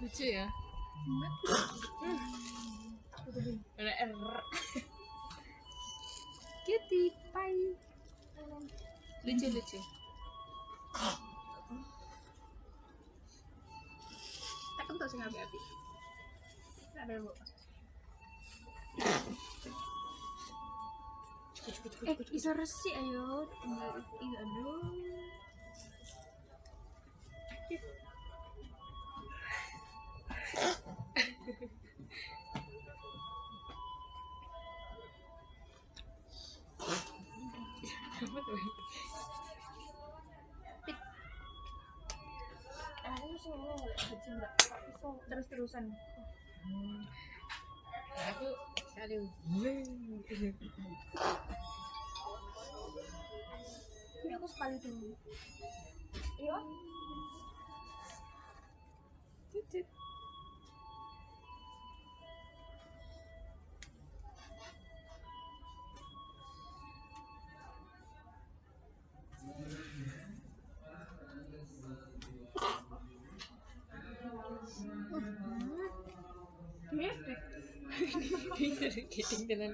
Lucu ya. Ada R. Cutie pie. Lucu. Tak kentuk sing api-api. Ada Bu. Iso resik ayo. Iya aduh. Apa tuh? Aku sih ngomong enggak terus-terusan. Aku aduh. Ini aku sekali dulu. Iya. Cucut. Ngefek. Kiting tenan.